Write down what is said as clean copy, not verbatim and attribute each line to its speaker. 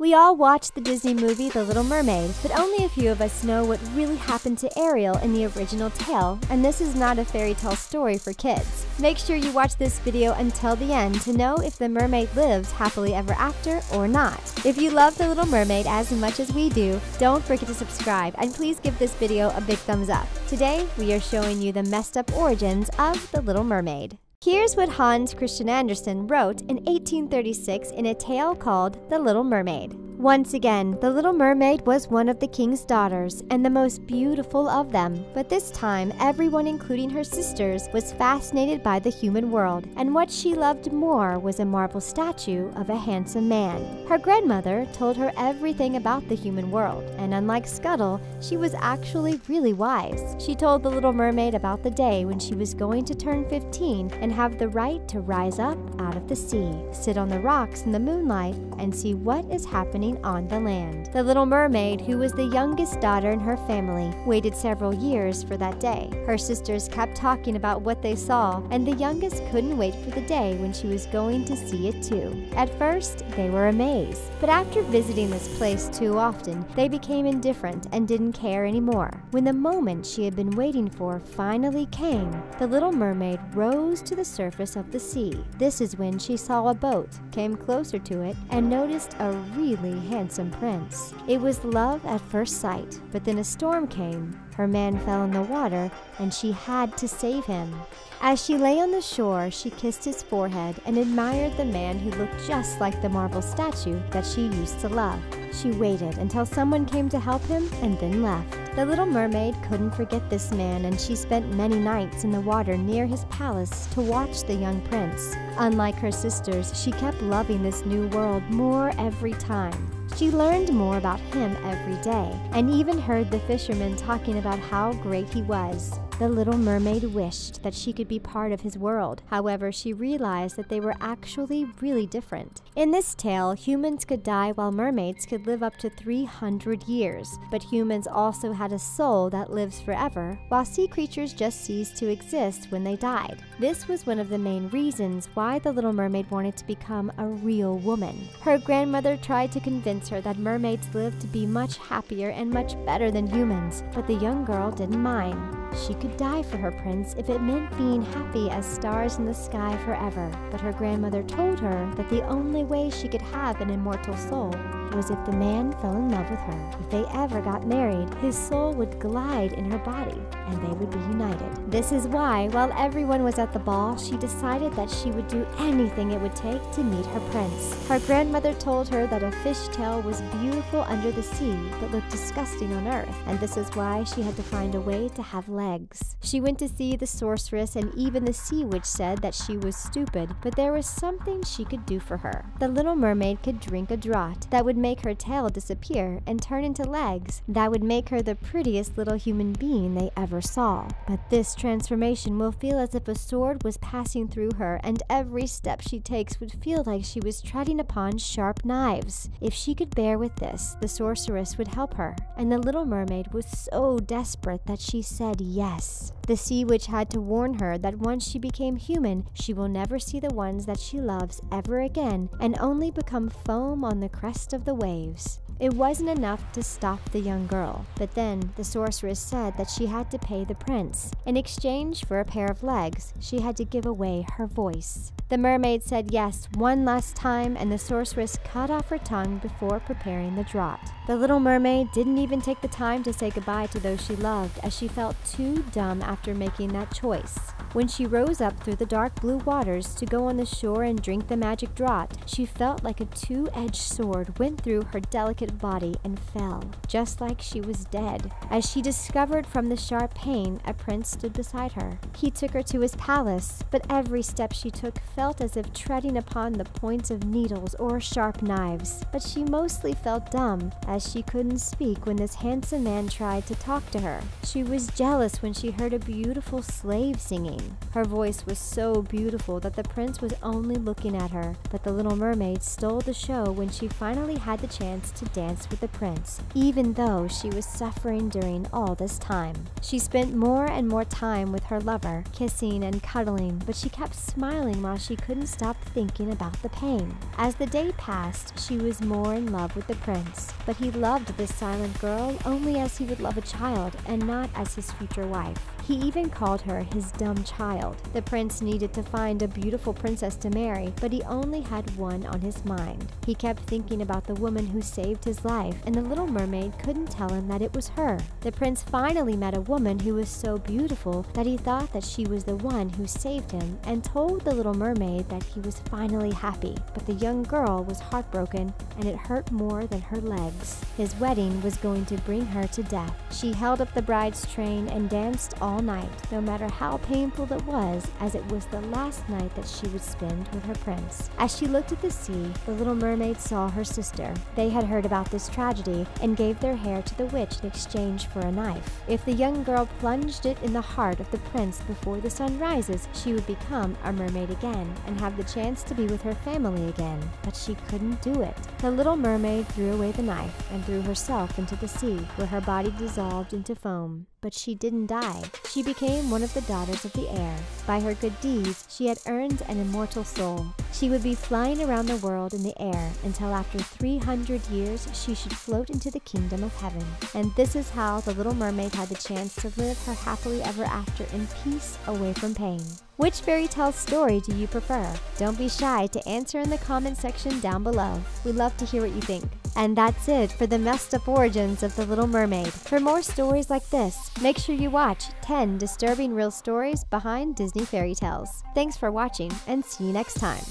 Speaker 1: We all watched the Disney movie The Little Mermaid, but only a few of us know what really happened to Ariel in the original tale, and this is not a fairy tale story for kids. Make sure you watch this video until the end to know if the mermaid lives happily ever after or not. If you love The Little Mermaid as much as we do, don't forget to subscribe and please give this video a big thumbs up. Today, we are showing you the messed up origins of The Little Mermaid. Here's what Hans Christian Andersen wrote in 1836 in a tale called The Little Mermaid. Once again, the Little Mermaid was one of the king's daughters and the most beautiful of them. But this time, everyone, including her sisters, was fascinated by the human world, and what she loved more was a marble statue of a handsome man. Her grandmother told her everything about the human world, and unlike Scuttle, she was actually really wise. She told the Little Mermaid about the day when she was going to turn 15 and have the right to rise up out of the sea, sit on the rocks in the moonlight, and see what is happening on the land. The Little Mermaid, who was the youngest daughter in her family, waited several years for that day. Her sisters kept talking about what they saw, and the youngest couldn't wait for the day when she was going to see it too. At first, they were amazed, but after visiting this place too often, they became indifferent and didn't care anymore. When the moment she had been waiting for finally came, the Little Mermaid rose to the surface of the sea. This is when she saw a boat, came closer to it, and noticed a really handsome prince. It was love at first sight, but then a storm came. Her man fell in the water, and she had to save him. As she lay on the shore, she kissed his forehead and admired the man who looked just like the marble statue that she used to love. She waited until someone came to help him and then left. The Little Mermaid couldn't forget this man, and she spent many nights in the water near his palace to watch the young prince. Unlike her sisters, she kept loving this new world more every time. She learned more about him every day, and even heard the fishermen talking about how great he was. The Little Mermaid wished that she could be part of his world. However, she realized that they were actually really different. In this tale, humans could die while mermaids could live up to 300 years. But humans also had a soul that lives forever, while sea creatures just ceased to exist when they died. This was one of the main reasons why the Little Mermaid wanted to become a real woman. Her grandmother tried to convince her that mermaids lived to be much happier and much better than humans, but the young girl didn't mind. She could die for her prince if it meant being happy as stars in the sky forever. But her grandmother told her that the only way she could have an immortal soul was if the man fell in love with her. If they ever got married, his soul would glide in her body, and they would be united. This is why, while everyone was at the ball, she decided that she would do anything it would take to meet her prince. Her grandmother told her that a fishtail was beautiful under the sea, but looked disgusting on earth, and this is why she had to find a way to have legs. She went to see the sorceress, and even the sea witch said that she was stupid, but there was something she could do for her. The Little Mermaid could drink a draught that would make her tail disappear and turn into legs that would make her the prettiest little human being they ever saw. But this transformation will feel as if a sword was passing through her, and every step she takes would feel like she was treading upon sharp knives. If she could bear with this, the sorceress would help her, and the Little Mermaid was so desperate that she said yes. The sea witch had to warn her that once she became human, she will never see the ones that she loves ever again, and only become foam on the crest of the waves. It wasn't enough to stop the young girl, but then the sorceress said that she had to pay the prince. In exchange for a pair of legs, she had to give away her voice. The mermaid said yes one last time, and the sorceress cut off her tongue before preparing the draught. The Little Mermaid didn't even take the time to say goodbye to those she loved, as she felt too dumb after making that choice. When she rose up through the dark blue waters to go on the shore and drink the magic draught, she felt like a two-edged sword went through her delicate body and fell, just like she was dead. As she discovered from the sharp pain, a prince stood beside her. He took her to his palace, but every step she took felt as if treading upon the points of needles or sharp knives. But she mostly felt dumb, as she couldn't speak when this handsome man tried to talk to her. She was jealous when she heard a beautiful slave singing. Her voice was so beautiful that the prince was only looking at her, but the Little Mermaid stole the show when she finally had the chance to dance with the prince, even though she was suffering during all this time. She spent more and more time with her lover, kissing and cuddling, but she kept smiling while she she couldn't stop thinking about the pain. As the day passed, she was more in love with the prince, but he loved this silent girl only as he would love a child and not as his future wife. He even called her his dumb child. The prince needed to find a beautiful princess to marry, but he only had one on his mind. He kept thinking about the woman who saved his life, and the Little Mermaid couldn't tell him that it was her. The prince finally met a woman who was so beautiful that he thought that she was the one who saved him, and told the Little Mermaid that he was finally happy. But the young girl was heartbroken, and it hurt more than her legs. His wedding was going to bring her to death. She held up the bride's train and danced all night, no matter how painful it was, as it was the last night that she would spend with her prince. As she looked at the sea, the Little Mermaid saw her sister. They had heard about this tragedy and gave their hair to the witch in exchange for a knife. If the young girl plunged it in the heart of the prince before the sun rises, she would become a mermaid again and have the chance to be with her family again. But she couldn't do it. The Little Mermaid threw away the knife and threw herself into the sea, where her body dissolved into foam. But she didn't die. She became one of the daughters of the air. By her good deeds, she had earned an immortal soul. She would be flying around the world in the air until after 300 years she should float into the kingdom of heaven. And this is how the Little Mermaid had the chance to live her happily ever after in peace, away from pain. Which fairy tale story do you prefer? Don't be shy to answer in the comment section down below. We'd love to hear what you think. And that's it for the messed up origins of the Little Mermaid. For more stories like this, make sure you watch 10 disturbing real stories behind Disney fairy tales. Thanks for watching, and see you next time.